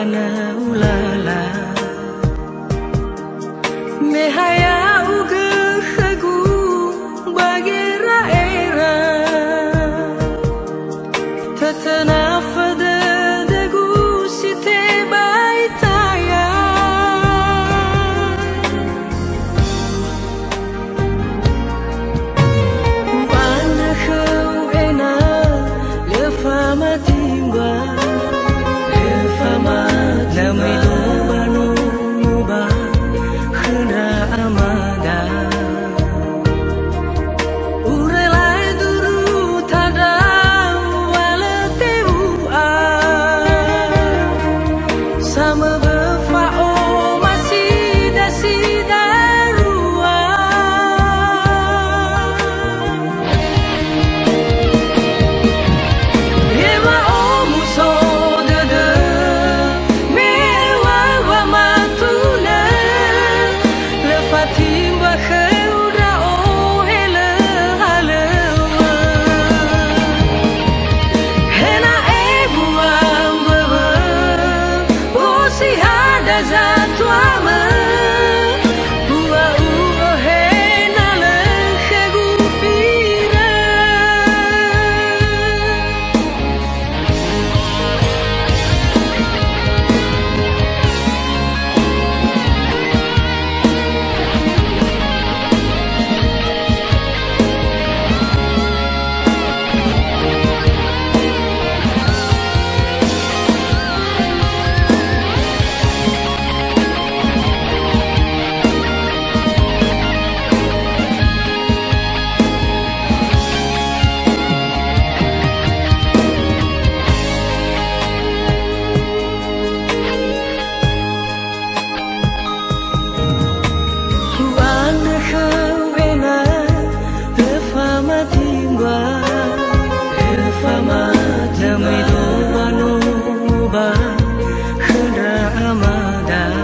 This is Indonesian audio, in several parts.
ana ulala mehaya uge khegu bagira era tatana fada dagu site baitaya bana khau ena le fama timba Namai banu muba khna amada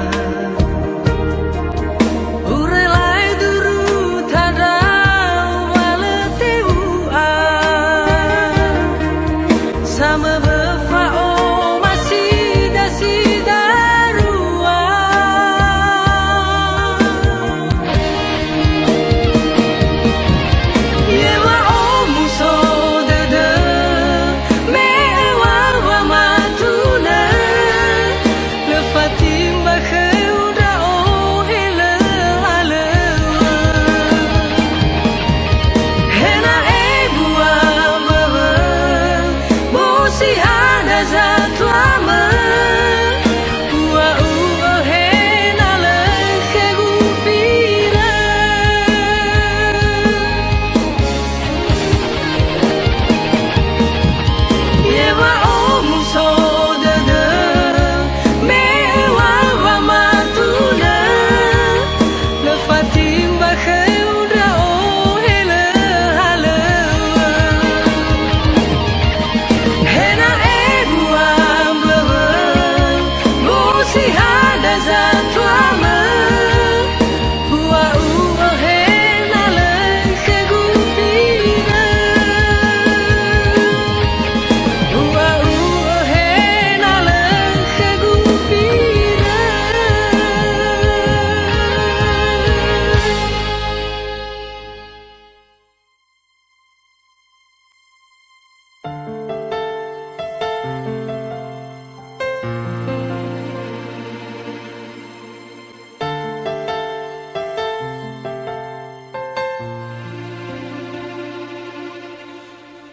urelai duru tada wala teu a sama befao masih dasi darua Yewa omuso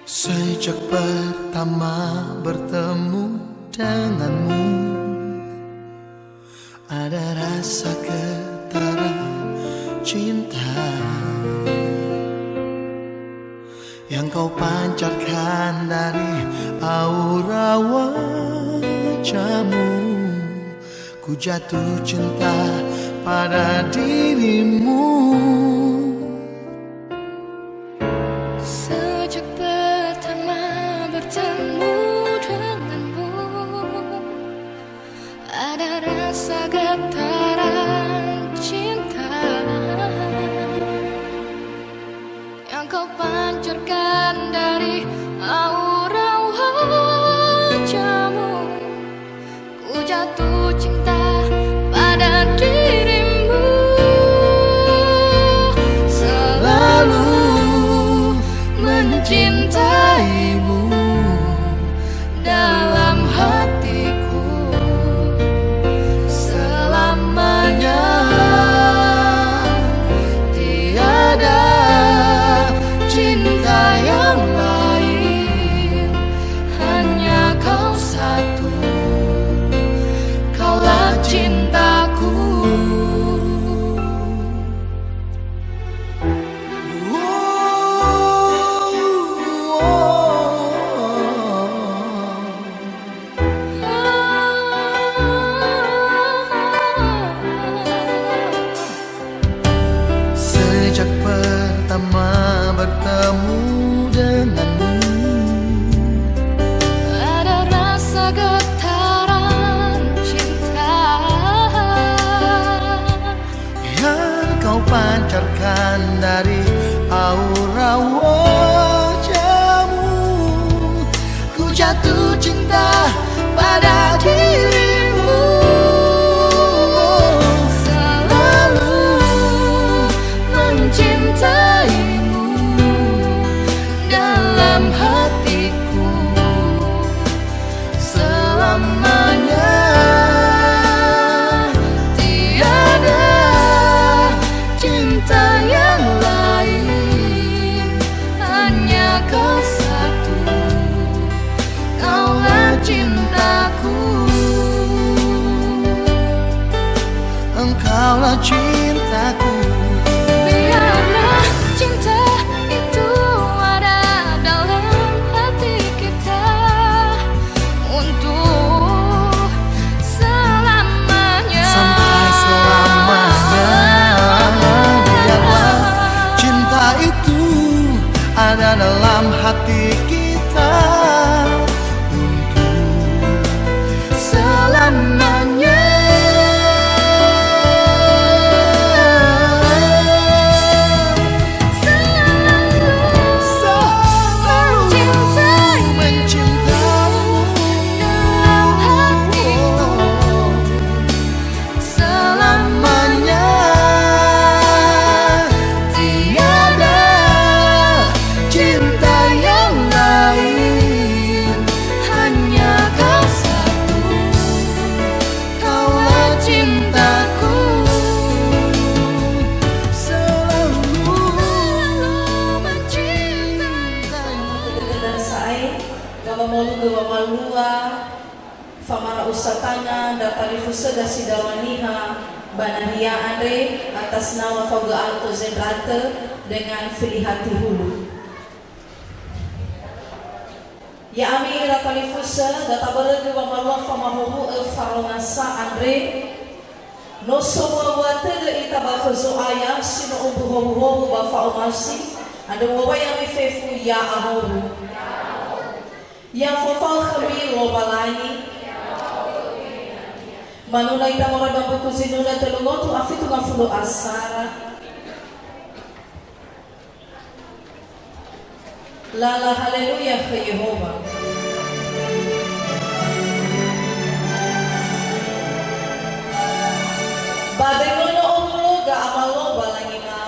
Sejak pertama bertemu denganmu, ada rasa ketara cinta yang kau pancarkan dari aura wajahmu. Ku jatuh cinta pada dirimu. Sejak pertama bertemu denganmu, ada rasa getaran cinta yang kau pancarkan dari aura wajahmu. Ku jatuh cintaku. Biarlah cinta itu ada dalam hati kita untuk selamanya. Sampai selamanya. Biarlah cinta itu ada dalam hati kita untuk selamanya. Famara usatana datari fusada sidarwaniha banahia Andre atas nama Fauga Alto Zendrate dengan Filihati Hulu. Ya ami datari fusa databara dua malwa famahu faronasa Andre no somo wate de itabakhzo aya sino ubuho bafa umasi anda wabaya mifefu ya ahoru ya fofal khabi lobalani manuna itamora bambuku zinuna telungotu afitu ngafulu asara lala haleluya ke Yehova. Bagaimana umlo ga amalo balangi ma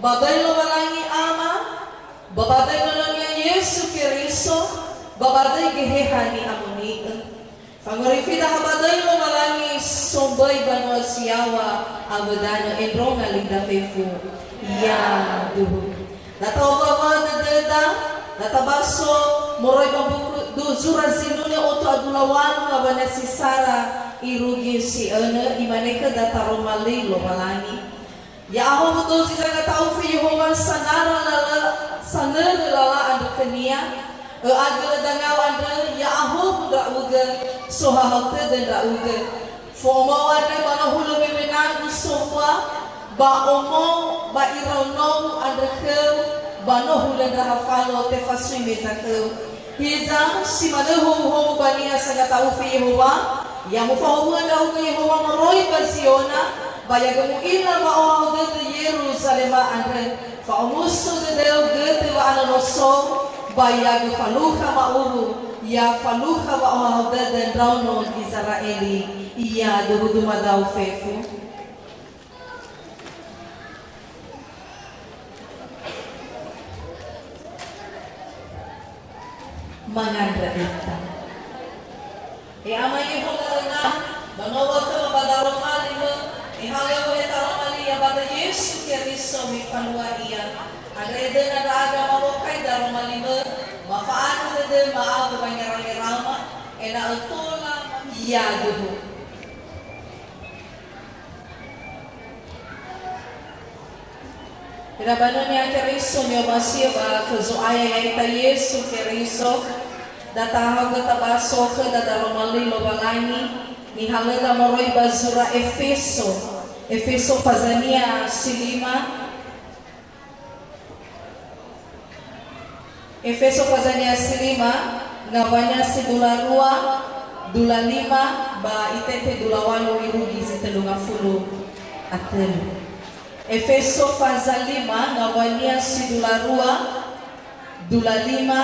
Bagai lo malangi ama, babaday nolongnya Yesu Kiriso, babaday gehehani amuni. Fangorifida habaday lo malangi sombay banwa siyawa abadano enronga linda fefu. Ya duhu. Natawa baba dededa, natabaso moroy bambuku duzura zinune oto adulawan ngabana si Sara irugi si ene imaneka dataron mali lo malangi. Ya aku betul sih saya tahu Yehova sanara lala anda kenia agak dengar anda ya aku budak uga sohalte dan dak uga forma anda mana hulu memenang semua ba omo ba irono anda ke bano hulu dah hafalo te fasui mezake hiza si mana hulu bania saya tahu Yehova ya mufahu anda uga Yehova meroi basiona Bayagamu ina ma'o gete Yerusalem andre fa umusu de deu gete wa ana noso bayagu faluha ma'uru ya faluha wa de rauno Israeli iya dudu madau fefu mangandra ita amai hongalna banowa ka badaro malimo ihalaw etaramali ya bata Yesu Kiriso mi panua iya agrede na daga mawakay darumali mo mafaano de Simane maabu banyak rama, ena utola ya duhu. Irabano niya Keriso niyo masih ba kezoaya yaita Yesu Keriso datahag tabaso ke dadaromali lobalangi ni haleda moroi bazura Efeso fazania silima ngawanya si dula lima ba itete dula walu irugi zitelunga fulu atelu. Efeso fazalima ngawanya si dula lima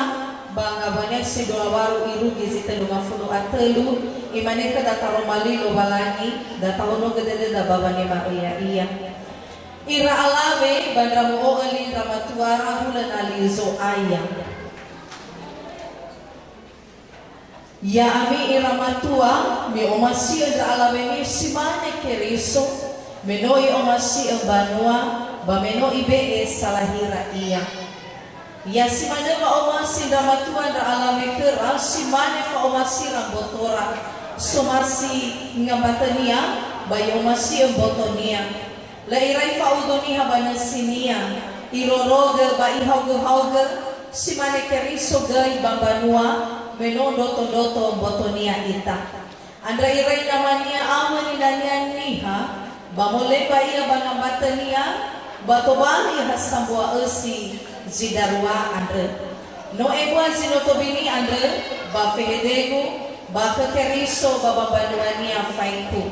ba ngawanya si dula walu irugi zitelunga fulu atelu imaneka dataromali lo balangi datawono gedede da babane ma iya ira alave bandramu oli ramatuara hulan alizo ayam ya ami iramatua mi omasi da alave mi simane Keriso menoi omasi banua ba meno ibe salahira iya ya simane ba omasi ramatua da alave kera simane fa omasi rambotora somasi ngabatania ba omasi botonia la irai faudoni habana sinia iroroga ba ihauga simane Keriso gai bambanua menondo todoto botonia ita andra irai namania amani danian niha bamole ba ia bangambatania batobali hasambua esi zidarwa andre no ebwa zinotobini andre ba fehedegu ba Keriso ba bambanuania faiku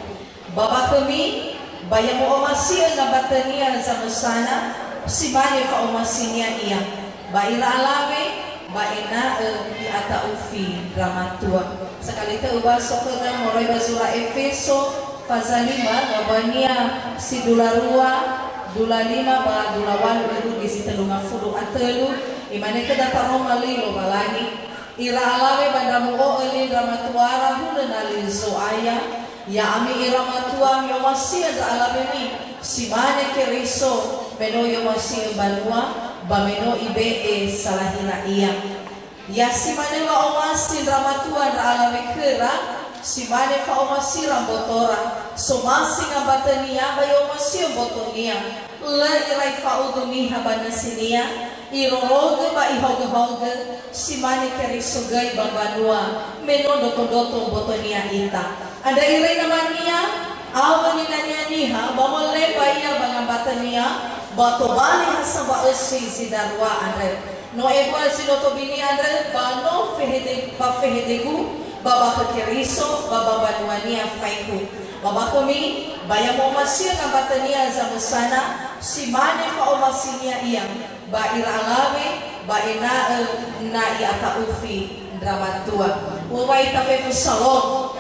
baba kami bayamo omasi na batania za musana simane fa omasinia iya ba ila alame ba ina di ata ufi dramatua sekali te ubaso kana morai bazura Efeso fazalima ngabania si dula lima ba dula walu irugi si telunga fulu atelu imane ke dataro malilo balani ila alame bandamu oli dramatuara hulen alizo aya ya ami iramatua mi omasi ada alabeni simane Keriso meno yomasi banua ba meno ibe salahina iya ya simane wa omasi ramatua da alame kera simane fa omasi rambotora somasi ngabatania ba yomasi botonia la irai fa uduni habana sinia iroroge ba ihoge simane Keriso gai banua meno doto botonia ita ada irai namanya awani niha bamole baya bangambatania bato bali hasaba esi zidarwa andre no eba sinoto bini andre bano fehedegu baba Keriso baba banuania faiku baba kami baya mo masih ngambatania zamusana simane fa omasinia iya ba iralawe ba ina na iata ufi dramatua umay tafe salon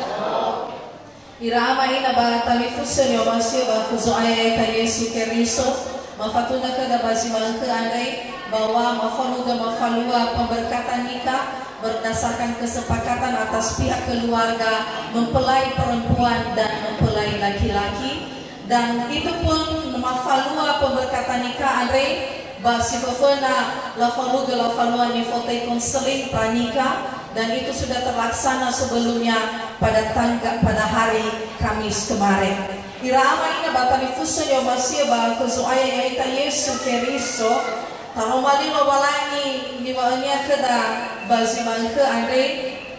irama ina ba talifusan yo masih ba kuzoaya ta Yesu Keriso mafatuna kada baziman ke andai bahwa mafalua pemberkatan nikah berdasarkan kesepakatan atas pihak keluarga mempelai perempuan dan mempelai laki-laki dan itu pun mafalua pemberkatan nikah andai basi fofona la falua ni fotai konseling pranikah dan itu sudah terlaksana sebelumnya pada hari Kamis kemarin. Irama ina batani fuso yo masih ba kuzoaya yaita Yesu Keriso taromali lo balangi ni wanya kada baziman ke andre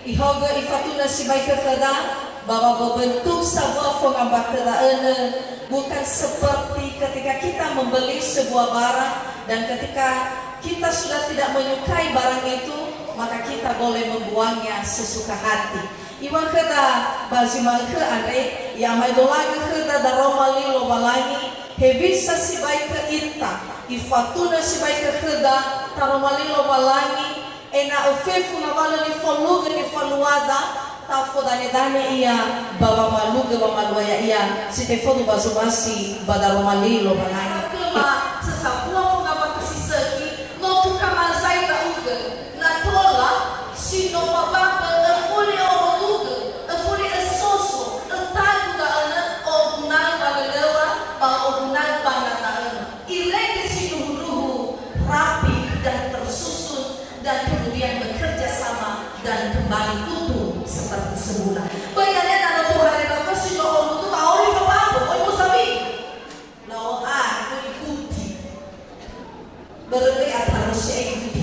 ihoga ifatuna sibai ke kada bahwa bentuk sebuah pengambataan bukan seperti ketika kita membeli sebuah barang dan ketika kita sudah tidak menyukai barang itu maka kita boleh membuangnya sesuka hati. Iwan kada baziman ke andre yang maidolagi kada daromali lo balangi hebisa sibai ke ita ifatuna sibai ke kada taromali lo balangi ena ofefu na wala ni foluga ni faluada tafodane dane iya baba maluga baba maluaya iya sitefodu bazumasi badaromali lo balangi kema sesabua funga bakasisaki no tukamazai na uga na tola sino mababa fuli oruga fuli esoso tagu da ana ogunai balelewa ba ogunai banana ileke sinuruhu rapi dan tersusun dan kemudian bekerja sama Berarti harusnya itu